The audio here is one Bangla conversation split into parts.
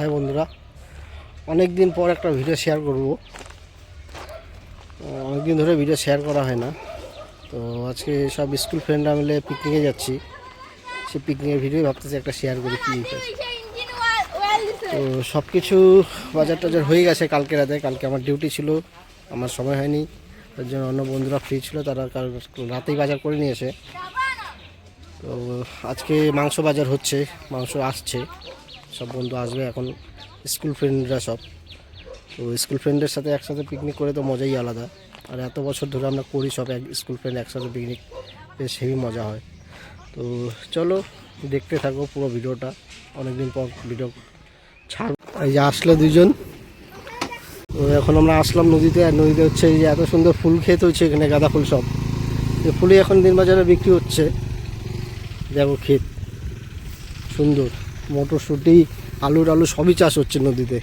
হাই বন্ধুরা, অনেক দিন পর একটা ভিডিও শেয়ার করব। অনেক দিন ধরে ভিডিও শেয়ার করা হয় না। তো আজকে সব স্কুল ফ্রেন্ডরা মিলে পিকনিকে যাচ্ছি। সেই পিকনিকের ভিডিও ভাবতেছি একটা শেয়ার করি। কী তো সব কিছু বাজার টাজার হয়ে গেছে কালকে রাতে। কালকে আমার ডিউটি ছিল, আমার সময় হয়নি, তার জন্য অন্য বন্ধুরা ফ্রি ছিল, তারা কাল রাতেই বাজার করে নিয়েছে। তো আজকে মাংস বাজার হচ্ছে, মাংস আসছে, সব বন্ধু আসবে এখন, স্কুল ফ্রেন্ডরা সব। তো স্কুল ফ্রেন্ডের সাথে একসাথে পিকনিক করে তো মজাই আলাদা। আর এত বছর ধরে আমরা করি সব স্কুল ফ্রেন্ড একসাথে পিকনিক, বেশ হেভি মজা হয়। তো চলো দেখতে থাকো পুরো ভিডিওটা, অনেকদিন পর ভিডিও ছাড়। এই যে আসলো দুজন। তো এখন আমরা আসলাম নদীতে, আর নদীতে হচ্ছে এই যে এত সুন্দর ফুল ক্ষেত হচ্ছে এখানে, গাঁদা ফুল সব। এই ফুলই এখন দিনবাজারে বিক্রি হচ্ছে। দেখো ক্ষেত সুন্দর, মটরশুঁটি, আলু সবই চাষ হচ্ছে নদীতে।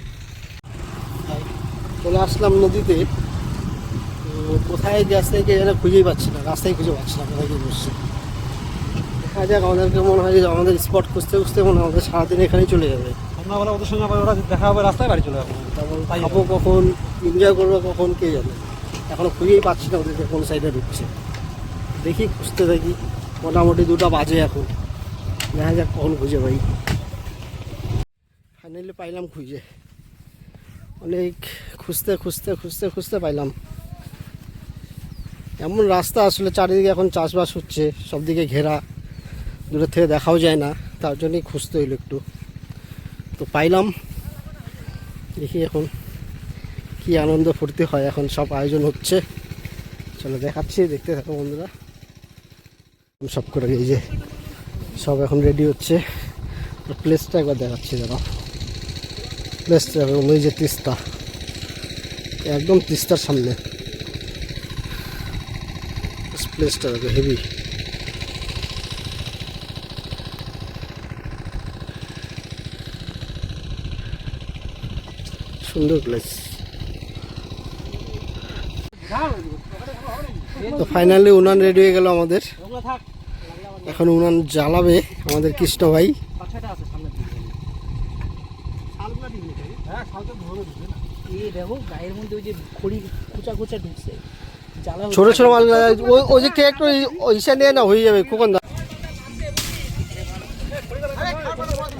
চলে আসলাম নদীতে। কোথায় গ্যাস থেকে যেন খুঁজেই পাচ্ছি না, রাস্তায় খুঁজে পাচ্ছি না কোথায় গিয়ে বসছে। দেখা যাক, আমাদেরকে মনে হয় যে আমাদের স্পট খুঁজতে খুঁজতে মনে হয় আমাদের সারাদিন এখানেই চলে যাবে। সন্ধ্যাবেলা ওদের সঙ্গে আবার ওরা দেখা হবে, রাস্তায় বাড়ি চলে যাবো। তারপর খাবো কখন, এনজয় করবো কখন, কে জানে। এখনও খুঁজেই পাচ্ছি না ওদেরকে কোন সাইডে ঢুকছে। দেখি, খুঁজতে থাকি। মোটামুটি 2টা বাজে এখন, দেখা যাক কখন খুঁজে পাই। ফাইনালি পাইলাম খুঁজে, অনেক খুঁজতে খুঁজতে খুঁজতে খুঁজতে পাইলাম। এমন রাস্তা আসলে চারিদিকে এখন চাষবাস হচ্ছে, সব দিকে ঘেরা, দূরের থেকে দেখাও যায় না, তার জন্যই খুঁজতে হইলো একটু। তো পাইলাম, দেখি এখন কি আনন্দ ফুর্তি হয়। এখন সব আয়োজন হচ্ছে, চলো দেখাচ্ছি, দেখতে থাকো বন্ধুরা। সব করে এই যে সব এখন রেডি হচ্ছে। প্লেসটা একবার দেখাচ্ছি, দাঁড়াও। প্লেসটা ওই যে তিস্তা, একদম তিস্তার সামনে প্লেসটা দেখো, হেভি সুন্দর প্লেস। তো ফাইনালি উনান রেডি হয়ে গেল আমাদের। এখন উনান জ্বালাবে আমাদের কৃষ্ণ ভাই। ছোট ছোট মাল ওই যে একটু ওইসা নিয়ে না হয়ে যাবে খোকন দা।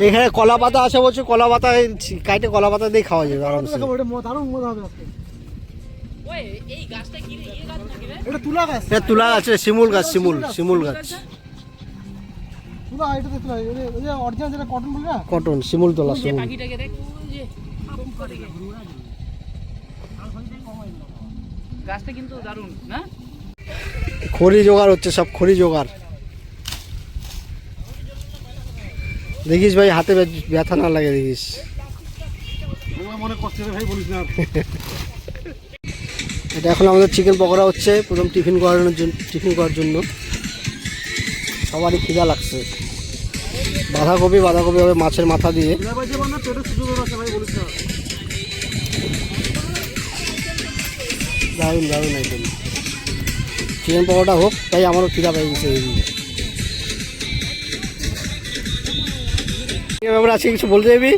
এখানে কলা পাতা আছে বলছে, কলা পাতা কাইটে কলা পাতা দিয়ে খাওয়া যাবে আরামসে। এটা তুলা আছে, শিমুল গাছ, শিমুল গাছ, কটন, শিমুল তোলা, শিমুল। গাছটা কিন্তু দারুণ না? খড়ি জোগাড় হচ্ছে, সব খড়ি জোগাড়। দেখিস ভাই, হাতে ব্যথা না লাগে, দেখিস। এটা এখন আমাদের চিকেন পকোড়া হচ্ছে, প্রথম টিফিন করার জন্য সবারই খিদা লাগছে। বাঁধাকপি হবে মাছের মাথা দিয়ে। দারুণ একদম। চিকেন পকোড়া হোক, তাই আমারও খিদা পেয়ে গেছে। ব্যাপারে আজকে কিছু বলতে যাবি?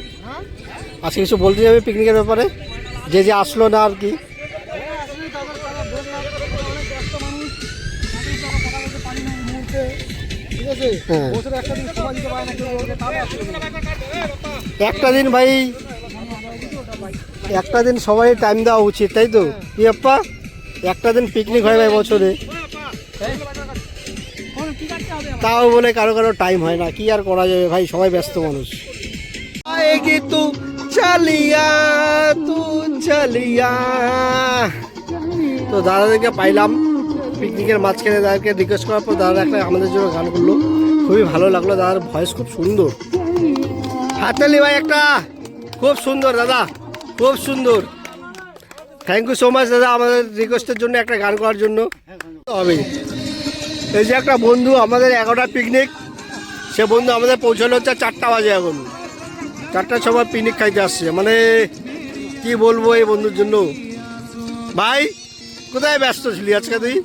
আজকে কিছু বলতে যাবি পিকনিকের ব্যাপারে, যে আসলো না আর কি? একটা দিন ভাই, একটা দিন সবাই টাইম দেওয়া উচিত, তাই তো কি আপা? একটা দিন পিকনিক হয় ভাই বছরে, তাও বলে কারো টাইম হয় না। কি আর করা যাবে ভাই, সবাই ব্যস্ত মানুষ। তো দাদাদেরকে পাইলাম পিকনিকের মাঝখানে, দাদাকে রিকোয়েস্ট করার পর দাদা একটা আমাদের জন্য গান করলো, খুবই ভালো লাগলো। দাদার ভয়েস খুব সুন্দর। হাতালি ভাই একটা খুব সুন্দর, দাদা খুব সুন্দর। থ্যাংক ইউ সো মাচ দাদা, আমাদের রিকোয়েস্টের জন্য একটা গান করার জন্য। হবে এই যে একটা বন্ধু আমাদের 11টা পিকনিক, সে বন্ধু আমাদের পৌঁছালো হচ্ছে 4টা বাজে। এখন 4টার সময় পিকনিক খাইতে আসছে, মানে কি বলবো এই বন্ধুর জন্য। ভাই কোথায় ব্যস্ত ছিলি আজকে তুই?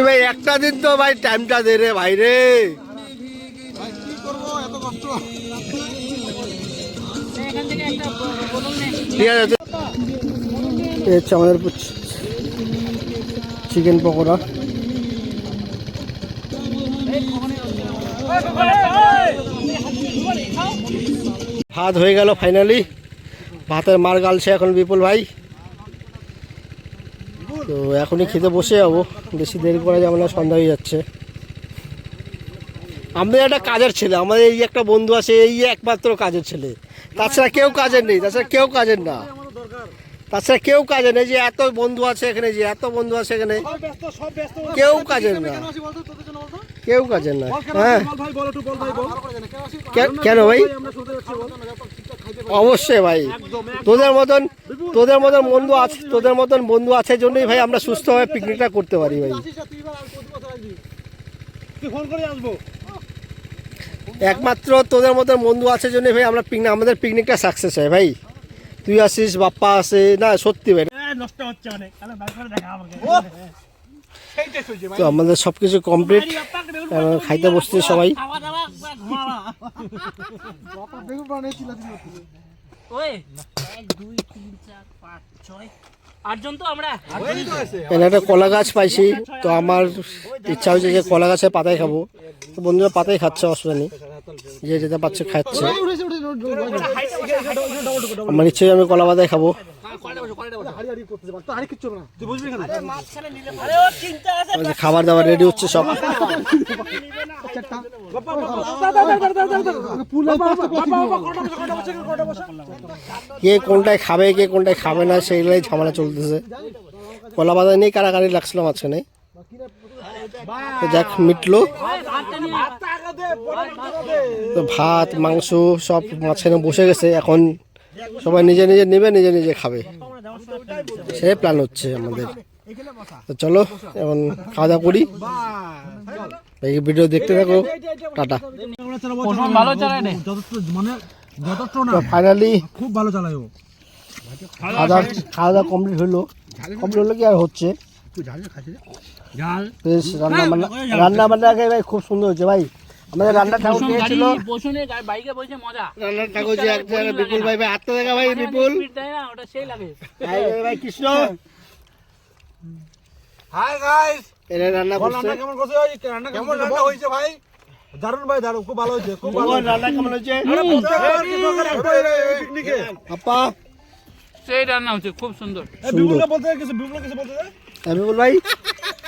ভাই একটা দিন তো ভাই টাইমটা দে রে ভাই রে। এখান থেকে একটা বোতল নে। ঠিক আছে, এই হচ্ছে আমাদের চিকেন পকোড়া। ভাত হয়ে গেল ফাইনালি, ভাতের মার গালছে এখন বিপুল ভাই। তো এখনই খেতে বসে যাবো, বেশি দেরি করা যাবে না, সন্ধ্যা হয়ে যাচ্ছে। আমাদের একটা কাজের ছেলে, আমাদের এই একটা বন্ধু আছে, এই একমাত্র কাজের ছেলে, তাছাড়া কেউ কাজের নেই, তাছাড়া কেউ কাজের না, তাছাড়া কেউ কাজের নেই। যে এত বন্ধু আছে এখানে, যে এত বন্ধু আছে এখানে, কেউ কাজের না, কেউ কাজের না। হ্যাঁ কেন ভাই? অবশ্যই ভাই, তোদের মতন বন্ধু আছে, তোদের মতন বন্ধু আছে জন্যই ভাই আমরা সুস্থভাবে পিকনিকটা করতে পারি ভাই। একমাত্র তোদের মতন বন্ধু আছে জন্যই ভাই আমরা আমাদের পিকনিকটা সাকসেস হয় ভাই। তুই আসিস, বাপ্পা আসে, না সত্যি ভাই। তো আমাদের সবকিছু কমপ্লিট, খাইতে বসছে সবাই। ওই 1 2 3 4 5 6 8জন তো আমরা। এখানে একটা কলা গাছ পাইছি, তো আমার ইচ্ছা হয়েছে যে কলা গাছের পাতায় খাবো। তো বন্ধুরা পাতায় খাচ্ছে, অসুবিধা নেই, যে যেটা পাচ্ছে খাচ্ছে। আমার ইচ্ছে আমি কলা পাতায় খাবো। খাবার দাবার রেডি হচ্ছে সব। কে কোনটায় খাবে কে কোনটায় খাবে না সেইগুলাই ঝামেলা চলতেছে। কলা পাতা নিয়ে কারাকারি লাগছিল মাঝখানে, তো যাক মিটলো। তো ভাত মাংস সব মাঝখানে বসে গেছে, এখন সবাই নিজে নিজে নেবে, নিজে নিজে খাবে, সেই প্ল্যান হচ্ছে আমাদের। তো চলো এখন খাওয়া দাওয়া করি, এই ভিডিও দেখতে থাকো, টাটা। ভালো চালায় রে, ফাইনালি খুব ভালো চালায় ও। খাওয়া দাওয়া কমপ্লিট হলো কি আর হচ্ছে, বেশ রান্না বান্না ভাই খুব সুন্দর হচ্ছে ভাই। আমাদের রান্না ঠাকুর খেয়েছিল, বাইকে বসে মজা, রান্না ঠাকুর যে এক জায়গায় বিপুল ভাই আত্মা দেখা ভাই, বিপুল ওটা সেই লাগে ভাই কৃষ্ণ। হাই গাইস, এরা রান্না করছে, রান্না কেমন করছে ভাই? রান্না কেমন রান্না হয়েছে ভাই? দারুন ভাই, দারুন, খুব ভালো হয়েছে, খুব ভালো। রান্না কেমন হয়েছে পিকনিকে আপা? সেই রান্না হচ্ছে, খুব সুন্দর। বিপুলকে বলতে কিছু, বিপুল কিছু বলতে বিপুল ভাই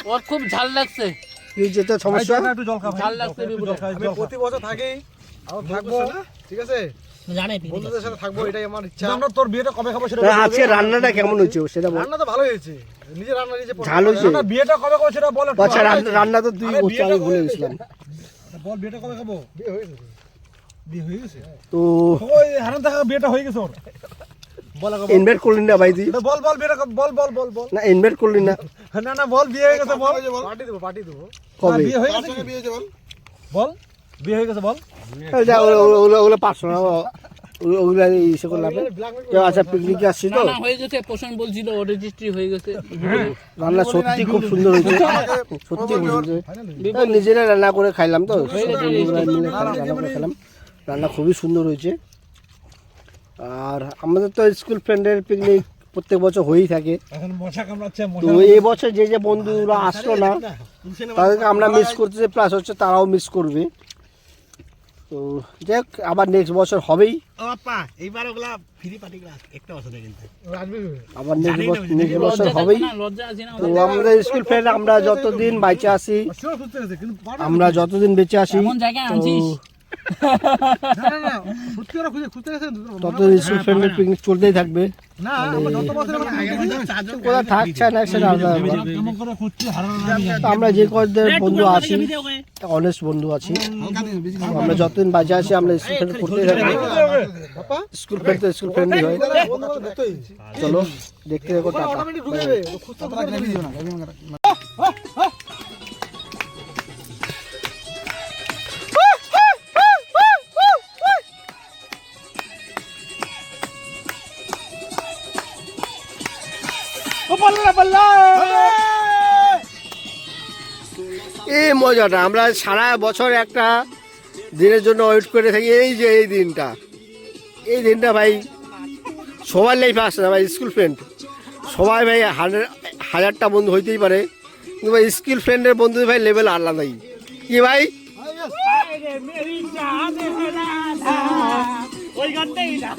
ওর খুব ঝাল লাগছে, কি যেটা সমস্যা? একটু জল খাও, ঝাল লাগছে বিপুল। আমি প্রতি বছর থাকি, আর থাকবো, ঠিক আছে, জানে বন্ধুদের সাথে থাকবো, এটাই আমার ইচ্ছা। আমরা তোর বিয়েটা কবে খাবো সেটা আজকে রান্নাটা কেমন হয়েছে সেটা বল। রান্না তো ভালো হয়েছে, নিজে রান্না নিজে ঝাল হয়েছে? না, বিয়েটা কবে খাবো সেটা বল। আচ্ছা রান্না তো তুই বলছিস, আমি ভুলে গেছিলাম। বল বিয়েটা কবে খাবো? বিয়ে হয়ে গেছে, বিয়ে হয়ে গেছে তো ওই হারান দেখা বিয়েটা হয়ে গেছে ওর। বল আগে ইনভাইট করলি না ভাই তুই? বল বল বিয়েটা বল বল বল বল। না ইনভাইট করলি না? না না বল, বিয়ে হয়ে গেছে বল, পার্টি দেবো, পার্টি দেবো। কবে বিয়ে হয়ে গেছে? বিয়ে হয়েছে বল, বল বিয়ে হয়ে গেছে বল। ওগুলো পারছো না, ওগুলো ইসে করলাম। আচ্ছা পিকনিকে আসছি তো, না হয়ে গেছে, পোষণ বলছিল ও রেজিস্ট্রি হয়ে গেছে। রান্না সত্যি খুব সুন্দর হয়েছে, সত্যি খুব সুন্দর। নিজেরা রান্না করে খাইলাম তো, বন্ধুরা মিলে রান্না করে খেলাম, রান্না খুবই সুন্দর হয়েছে। আর আমাদের তো স্কুল ফ্রেন্ডের পিকনিক প্রত্যেক বছর হয়েই থাকে। এখন মশা কামড়াচ্ছে, তো এই বছর যে যে বন্ধুরা আসলো না তাদেরকে আমরা মিস করতেছি, প্লাস হচ্ছে তারাও মিস করবে। তো যাক আবার নেক্সট বছর হবেই, আবার নেক্সট বছর হবেই। তো আমাদের স্কুল ফ্রেন্ড আমরা যতদিন বেঁচে আসি, আমরা যতদিন বেঁচে আসি ততদিন স্কুল ফ্রেন্ডের পিকনিক চলতেই থাকবে। কোথায় থাকছে না সেটা আলাদা ব্যাপার। আমরা যে কয়েকদের বন্ধু আছি, অনেস্ট বন্ধু আছি, আমরা যতদিন বাজে আছি আমরা স্কুল ফ্রেন্ড করতেই থাকবো। স্কুল ফ্রেন্ড তো স্কুল ফ্রেন্ডই হয়। চলো দেখতে দেখো, টাটা। এই মজাটা আমরা সারা বছর একটা দিনের জন্য ওয়েট করে থাকি, এই যে এই দিনটা ভাই সবার লাইফে আসে না ভাই। স্কুল ফ্রেন্ড সবাই ভাই 1000টা বন্ধু হইতেই পারে, কিন্তু ভাই স্কুল ফ্রেন্ডের বন্ধু ভাই লেভেল আলাদাই। কি ভাই ওই গানটাই না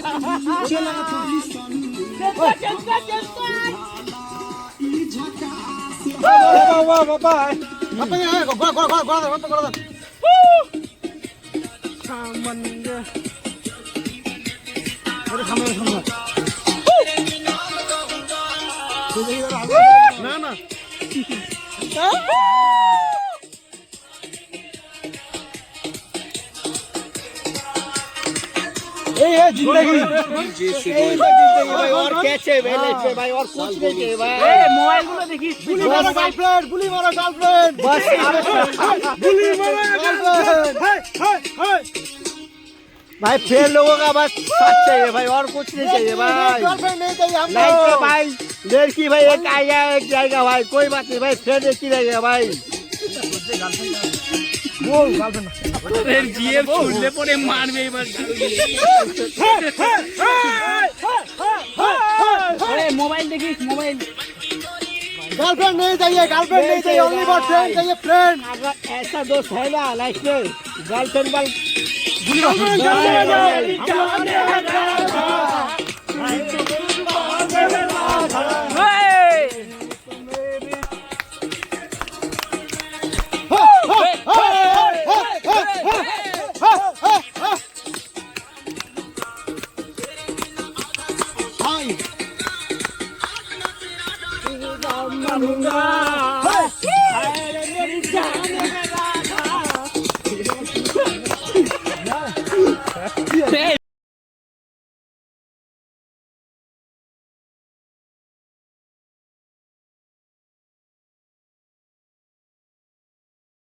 না না এই জিন্দগি और कैसे भाई लाइफ में भाई और कुछ नहीं चाहिए भाई। মোবাইল গুলো দেখিস গুলি মারো গার্লফ্রেন্ড, গুলি মারো গার্লফ্রেন্ড, बस গুলি মারো গার্লফ্রেন্ড। भाई फेल लोगों का बस साथ चाहिए भाई, और कुछ नहीं चाहिए भाई। गर्लफ्रेंड नहीं चाहिए हमको। लाइफ में भाई लड़की भाई एक आएगा एक जाएगा भाई, कोई बात नहीं भाई, फ्रेंड एक ही रहेगा भाई। बोल गर्लफ्रेंड তোদের জিয়ে ছুটলে পরে মারবে এবার আরে মোবাইল দেখিস মোবাইল गर्लफ्रेंड नहीं चाहिए, गर्लफ्रेंड नहीं चाहिए, ओनली फॉर फ्रेंड चाहिए, फ्रेंड। अगर ऐसा दोस्त है ना लाइफ में गर्लफ्रेंड वाल मानूंगा